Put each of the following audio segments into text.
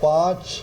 5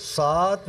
7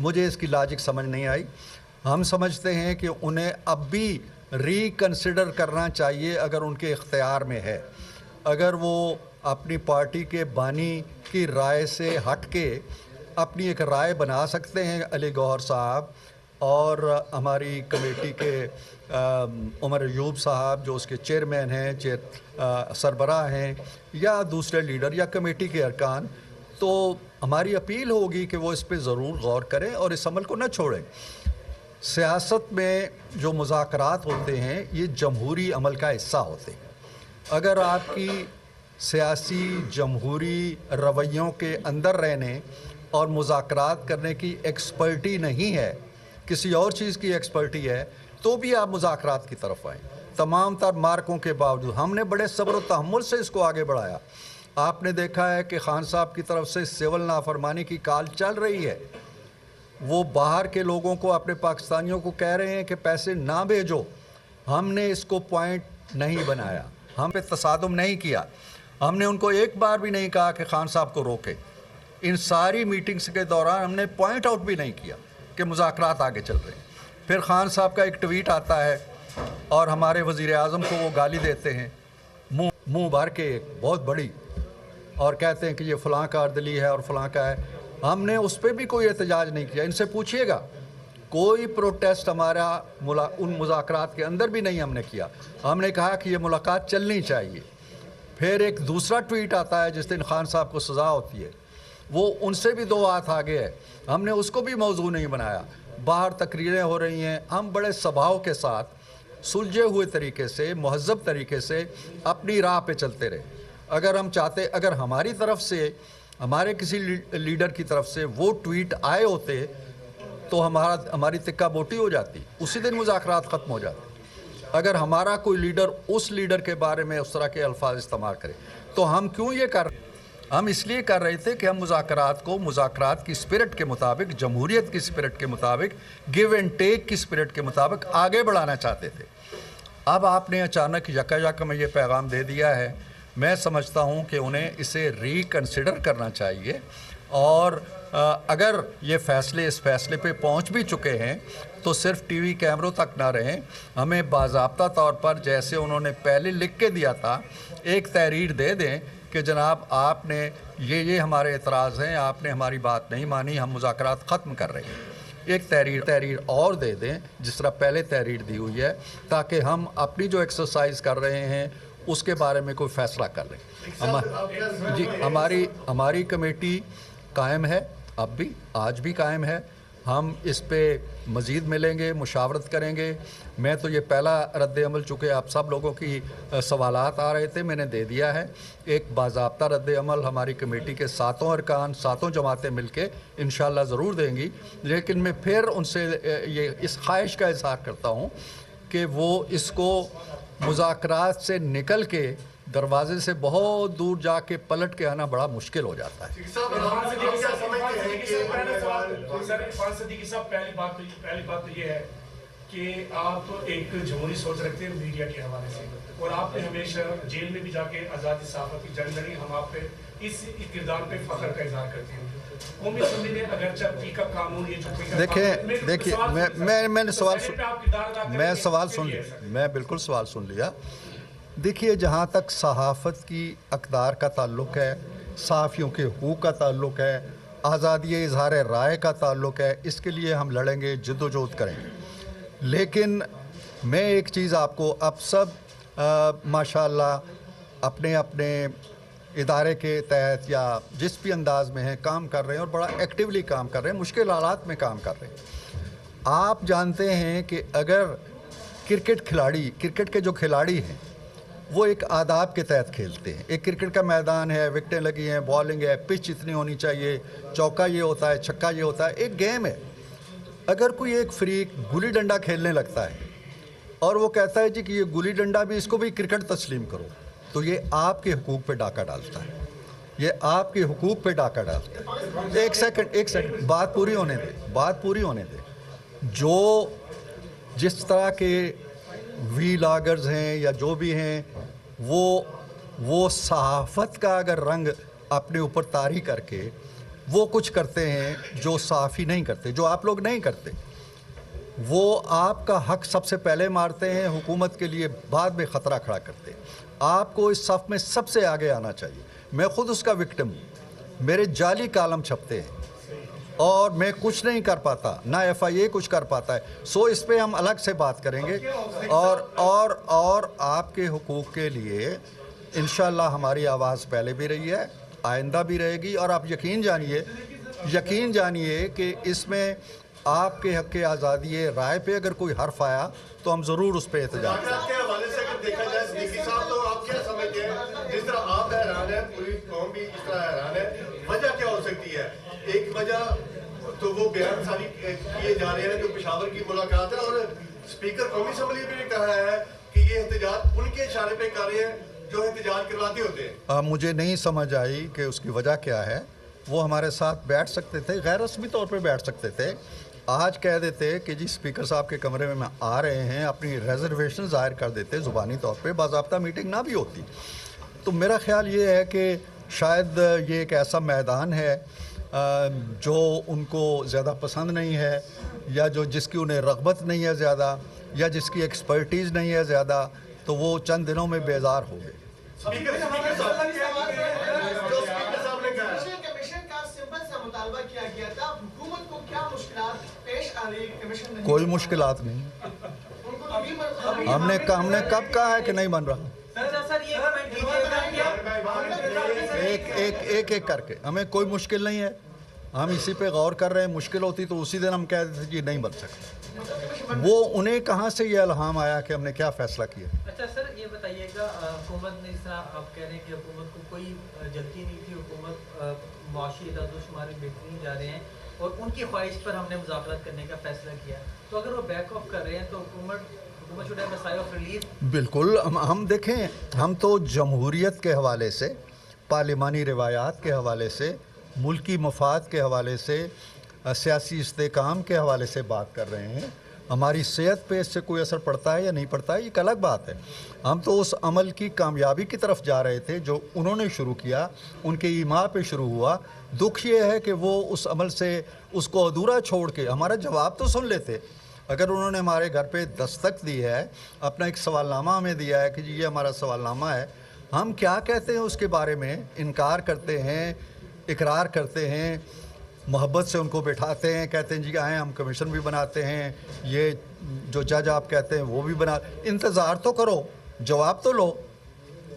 مجھے اس کی لاجک سمجھ نہیں آئی. ہم سمجھتے ہیں کہ انہیں اب بھی ریکنسیڈر کرنا چاہیے اگر ان کے اختیار میں ہے. اگر وہ اپنی پارٹی کے بانی کی رائے سے ہٹ کے اپنی ایک رائے بنا سکتے ہیں علی گوہر صاحب اور ہماری کمیٹی کے عمر ایوب صاحب جو اس کے چیئرمین ہیں, سربراہ ہیں, یا دوسرے لیڈر یا کمیٹی کے ارکان, تو ہماری اپیل ہوگی کہ وہ اس پہ ضرور غور کریں اور اس عمل کو نہ چھوڑیں. سیاست میں جو مذاکرات ہوتے ہیں یہ جمہوری عمل کا حصہ ہوتے ہیں. اگر آپ کی سیاسی جمہوری رویوں کے اندر رہنے اور مذاکرات کرنے کی ایکسپرٹی نہیں ہے, کسی اور چیز کی ایکسپرٹی ہے, تو بھی آپ مذاکرات کی طرف آئیں. تمام تر مارکوں کے باوجود ہم نے بڑے صبر و تحمل سے اس کو آگے بڑھایا. آپ نے دیکھا ہے کہ خان صاحب کی طرف سے سول نافرمانی کی کال چل رہی ہے. وہ باہر کے لوگوں کو, اپنے پاکستانیوں کو کہہ رہے ہیں کہ پیسے نہ بھیجو. ہم نے اس کو پوائنٹ نہیں بنایا, ہم پہ تصادم نہیں کیا. ہم نے ان کو ایک بار بھی نہیں کہا کہ خان صاحب کو روکے. ان ساری میٹنگز کے دوران ہم نے پوائنٹ آؤٹ بھی نہیں کیا کہ مذاکرات آگے چل رہے ہیں. پھر خان صاحب کا ایک ٹویٹ آتا ہے اور ہمارے وزیر اعظم کو وہ گالی دیتے ہیں منہ بھر کے ایک بہت بڑی, اور کہتے ہیں کہ یہ فلاں کاردلی ہے اور فلاں کا ہے. ہم نے اس پہ بھی کوئی احتجاج نہیں کیا. ان سے پوچھئے گا, کوئی پروٹیسٹ ہمارا ان مذاکرات کے اندر بھی نہیں ہم نے کیا. ہم نے کہا کہ یہ ملاقات چلنی چاہیے. پھر ایک دوسرا ٹویٹ آتا ہے جس دن خان صاحب کو سزا ہوتی ہے, وہ ان سے بھی 2 ہاتھ آگے ہے. ہم نے اس کو بھی موضوع نہیں بنایا. باہر تقریریں ہو رہی ہیں, ہم بڑے سبھاؤ کے ساتھ سلجھے ہوئے طریقے سے, مہذب طریقے سے اپنی راہ پہ چلتے رہے. اگر ہم چاہتے, اگر ہماری طرف سے, ہمارے کسی لیڈر کی طرف سے وہ ٹویٹ آئے ہوتے تو ہماری تکہ بوٹی ہو جاتی, اسی دن مذاکرات ختم ہو جاتے. اگر ہمارا کوئی لیڈر اس لیڈر کے بارے میں اس طرح کے الفاظ استعمال کرے تو ہم کیوں یہ کر رہے ہیں؟ ہم اس لیے کر رہے تھے کہ ہم مذاکرات کو مذاکرات کی اسپرٹ کے مطابق, جمہوریت کی اسپرٹ کے مطابق, گیو اینڈ ٹیک کی اسپرٹ کے مطابق آگے بڑھانا چاہتے تھے. اب آپ نے اچانک یکا میں یہ پیغام دے دیا ہے. میں سمجھتا ہوں کہ انہیں اسے ریکنسیڈر کرنا چاہیے, اور اگر یہ فیصلے اس فیصلے پہ پہنچ بھی چکے ہیں تو صرف ٹی وی کیمروں تک نہ رہیں, ہمیں باضابطہ طور پر جیسے انہوں نے پہلے لکھ کے دیا تھا ایک تحریر دے دیں کہ جناب آپ نے یہ ہمارے اعتراض ہیں, آپ نے ہماری بات نہیں مانی, ہم مذاکرات ختم کر رہے ہیں. ایک تحریر اور دے دیں جس طرح پہلے تحریر دی ہوئی ہے, تاکہ ہم اپنی جو ایکسرسائز کر رہے ہیں اس کے بارے میں کوئی فیصلہ کر لیں. جی, ہماری کمیٹی قائم ہے, اب بھی, آج بھی قائم ہے. ہم اس پہ مزید ملیں گے, مشاورت کریں گے. میں تو یہ پہلا رد عمل, چونکہ آپ سب لوگوں کی سوالات آ رہے تھے, میں نے دے دیا ہے. ایک باضابطہ رد عمل ہماری کمیٹی کے 7 ارکان, 7 جماعتیں مل کے انشاءاللہ ضرور دیں گی. لیکن میں پھر ان سے یہ اس خواہش کا اظہار کرتا ہوں کہ وہ اس کو مذاکرات سے نکل کے دروازے سے بہت دور جا کے پلٹ کے آنا بڑا مشکل ہو جاتا ہے. پہلی بات تو یہ ہے کہ آپ ایک جمہوری سوچ رکھتے ہیں میڈیا کے حوالے سے, اور آپ نے ہمیشہ جیل میں بھی جا کے آزادی صحافت کی جنگ لڑی. ہم آپ پہ اس کردار پہ فخر کا اظہار کرتے ہیں. قومی اسمبلی نے اگرچہ پیکا قانون, یہ جو دیکھیے میں نے سوال سن لیا, میں بالکل سوال سن لیا. دیکھیے, جہاں تک صحافت کی اقدار کا تعلق ہے, صحافیوں کے حقوق کا تعلق ہے, آزادی اظہار رائے کا تعلق ہے, اس کے لیے ہم لڑیں گے, جد و جہد کریں گے. لیکن میں ایک چیز آپ کو, اب سب ماشاءاللہ اپنے اپنے ادارے کے تحت یا جس بھی انداز میں ہیں کام کر رہے ہیں, اور بڑا ایکٹیولی کام کر رہے ہیں, مشکل حالات میں کام کر رہے ہیں. آپ جانتے ہیں کہ اگر کرکٹ کے جو کھلاڑی ہیں وہ ایک آداب کے تحت کھیلتے ہیں. ایک کرکٹ کا میدان ہے, وکٹیں لگی ہیں, بالنگ ہے, پچ اتنی ہونی چاہیے, چوکا یہ ہوتا ہے, چھکا یہ ہوتا ہے, ایک گیم ہے. اگر کوئی ایک فریق گلی ڈنڈا کھیلنے لگتا ہے اور وہ کہتا ہے جی کہ یہ گلی ڈنڈا بھی, اس کو بھی کرکٹ تسلیم کرو, تو یہ آپ کے حقوق پہ ڈاکہ ڈالتا ہے, یہ آپ کے حقوق پہ ڈاکہ ڈالتا ہے. ایک سیکنڈ بات پوری ہونے دیں. جو جس طرح کے وی لاگرز ہیں یا جو بھی ہیں, وہ صحافت کا اگر رنگ اپنے اوپر طاری کر کے وہ کچھ کرتے ہیں جو صحافی نہیں کرتے, جو آپ لوگ نہیں کرتے. وہ آپ کا حق سب سے پہلے مارتے ہیں, حکومت کے لیے بعد میں خطرہ کھڑا کرتے ہیں. آپ کو اس صف میں سب سے آگے آنا چاہیے. میں خود اس کا وکٹم ہوں. میرے جعلی کالم چھپتے ہیں اور میں کچھ نہیں کر پاتا, نہ ایف آئی اے کچھ کر پاتا ہے. سو اس پہ ہم الگ سے بات کریں گے, اور آپ کے حقوق کے لیے انشاءاللہ ہماری آواز پہلے بھی رہی ہے, آئندہ بھی رہے گی. اور آپ یقین جانیے کہ اس میں آپ کے حق آزادی رائے پہ اگر کوئی حرف آیا تو ہم ضرور اس پہ احتجاج کریں. کے حوالے سے اگر دیکھا جائے صدیقی صاحب, تو آپ کیا سمجھتے ہیں جس طرح آپ حیران ہیں, پوری قوم بھی اس طرح حیران ہے, وجہ کیا ہو سکتی ہے؟ ایک وجہ تو وہ بیان ساری کیے جا رہے ہیں جو پشاور کی ملاقات ہے, اور اسپیکر قومی اسمبلی نے بھی کہا ہے کہ یہ احتجاج ان کے اشارے پہ کر رہے ہیں جو احتجاج کرواتے ہوتے ہیں. مجھے نہیں سمجھ آئی کہ اس کی وجہ کیا ہے. وہ ہمارے ساتھ بیٹھ سکتے تھے, غیر رسمی طور پہ بیٹھ سکتے تھے. آج کہہ دیتے کہ جی اسپیکر صاحب کے کمرے میں آ رہے ہیں, اپنی ریزرویشن ظاہر کر دیتے زبانی طور پہ, باضابطہ میٹنگ نہ بھی ہوتی. تو میرا خیال یہ ہے کہ شاید یہ ایک ایسا میدان ہے جو ان کو زیادہ پسند نہیں ہے, یا جس کی انہیں رغبت نہیں ہے زیادہ, یا جس کی ایکسپرٹیز نہیں ہے زیادہ, تو وہ چند دنوں میں بیزار ہو گئے. کوئی مشکلات نہیں. ہم نے کب کہا ہے کہ نہیں بن رہا؟ ایک کر کے, ہمیں کوئی مشکل نہیں ہے, ہم اسی پہ غور کر رہے ہیں. مشکل ہوتی تو اسی دن ہم کہہ دیتے کہ نہیں بن سکتا. وہ انہیں کہاں سے یہ الہام آیا کہ ہم نے کیا فیصلہ کیا؟ اچھا سر, یہ بتائیے گا, حکومت نے اس طرح آپ کہہ رہے ہیں کہ حکومت کو کوئی جلدی نہیں تھی, حکومت معاشی اعداد و شمار بہترین جا رہے ہیں, اور ان کی خواہش پر ہم نے مذاکرات کرنے کا فیصلہ کیا. تو اگر وہ بیک آف کر رہے ہیں تو حکومت شوڈ ہیو اے سائے آف ریلیف. بالکل. ہم دیکھیں, ہم تو جمہوریت کے حوالے سے, پارلیمانی روایات کے حوالے سے, ملکی مفاد کے حوالے سے, سیاسی استحکام کے حوالے سے بات کر رہے ہیں. ہماری صحت پہ اس سے کوئی اثر پڑتا ہے یا نہیں پڑتا ہے, یہ ایک الگ بات ہے. ہم تو اس عمل کی کامیابی کی طرف جا رہے تھے جو انہوں نے شروع کیا, ان کے ایما پہ شروع ہوا. دکھ یہ ہے کہ وہ اس عمل سے اس کو ادھورا چھوڑ کے ہمارا جواب تو سن لیتے. اگر انہوں نے ہمارے گھر پہ دستک دی ہے, اپنا ایک سوال نامہ ہمیں دیا ہے کہ جی یہ ہمارا سوال نامہ ہے, ہم کیا کہتے ہیں اس کے بارے میں, انکار کرتے ہیں, اقرار کرتے ہیں, محبت سے ان کو بٹھاتے ہیں, کہتے ہیں جی آئیں ہم کمیشن بھی بناتے ہیں, یہ جو جج آپ کہتے ہیں وہ بھی بنا. انتظار تو کرو, جواب تو لو.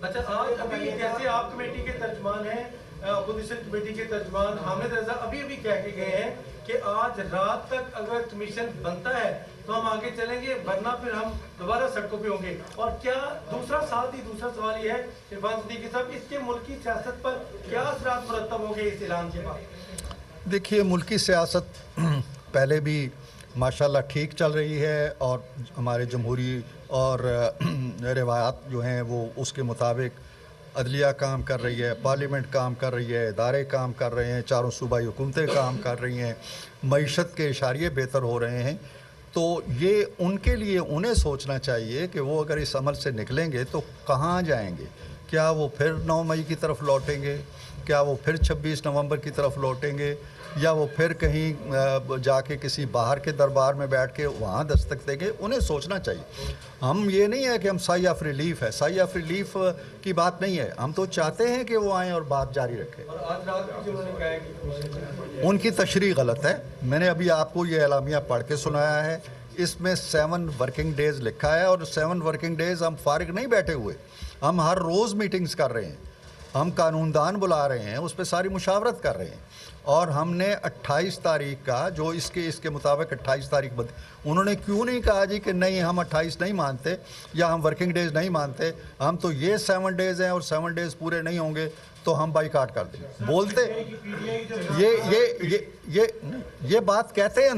اچھا, آج ابھی جیسے آپ کمیٹی کے ترجمان ہیں, اپوزیشن کمیٹی کے ترجمان حامد رضا ابھی کہہ کے گئے ہیں کہ آج رات تک اگر کمیشن بنتا ہے تو ہم آگے چلیں گے, ورنہ پھر ہم دوبارہ سڑکوں پہ ہوں گے. اور کیا دوسرا سوال یہ ہے عرفان صدیقی صاحب, اس کے ملکی سیاست پر کیا اثرات مرتب ہوں گے اس اعلان کے بعد؟ دیکھیے, ملکی سیاست پہلے بھی ماشاءاللہ ٹھیک چل رہی ہے, اور ہمارے جمہوری اور روایات جو ہیں وہ اس کے مطابق عدلیہ کام کر رہی ہے, پارلیمنٹ کام کر رہی ہے, ادارے کام کر رہے ہیں, چاروں صوبائی حکومتیں کام کر رہی ہیں, معیشت کے اشاریے بہتر ہو رہے ہیں. تو یہ ان کے لیے انہیں سوچنا چاہیے کہ وہ اگر اس عمل سے نکلیں گے تو کہاں جائیں گے. کیا وہ پھر 9 مئی کی طرف لوٹیں گے, کیا وہ پھر 26 نومبر کی طرف لوٹیں گے, یا وہ پھر کہیں جا کے کسی باہر کے دربار میں بیٹھ کے وہاں دستک دیں گے. انہیں سوچنا چاہیے. ہم یہ نہیں ہے کہ ہم سائی آف ریلیف ہے, سائی آف ریلیف کی بات نہیں ہے. ہم تو چاہتے ہیں کہ وہ آئیں اور بات جاری رکھیں. ان کی تشریح غلط ہے. میں نے ابھی آپ کو یہ اعلامیہ پڑھ کے سنایا ہے, اس میں 7 ورکنگ ڈیز لکھا ہے, اور 7 ورکنگ ڈیز ہم فارغ نہیں بیٹھے ہوئے, ہم ہر روز میٹنگز کر رہے ہیں, ہم قانون دان بلا رہے ہیں, اس پہ ساری مشاورت کر رہے ہیں. اور ہم نے 28 تاریخ کا جو اس کے مطابق 28 تاریخ انہوں نے کیوں نہیں کہا جی کہ نہیں ہم 28 نہیں مانتے یا ہم ورکنگ ڈیز نہیں مانتے, ہم تو یہ 7 ڈیز ہیں اور 7 ڈیز پورے نہیں ہوں گے تو ہم بائیکاٹ کر دیں. بولتے یہ بات کہتے ہیں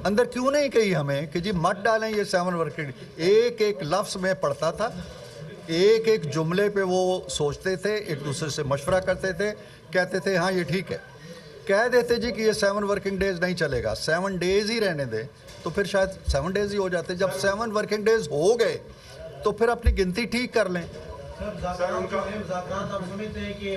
اندر کیوں نہیں کہی ہمیں کہ جی مت ڈالیں یہ 7 ورکنگ. ایک لفظ میں پڑھتا تھا, ایک جملے پہ وہ سوچتے تھے, ایک دوسرے سے مشورہ کرتے تھے, کہتے تھے ہاں یہ ٹھیک ہے, کہہ دیتے جی کہ یہ 7 ورکنگ ڈیز نہیں چلے گا, 7 ڈیز ہی رہنے دیں, تو پھر شاید 7 ڈیز ہی ہو جاتے. جب 7 ورکنگ ڈیز ہو گئے تو پھر اپنی گنتی ٹھیک کر لیں. مذاکرات آپ سمجھتے ہیں کہ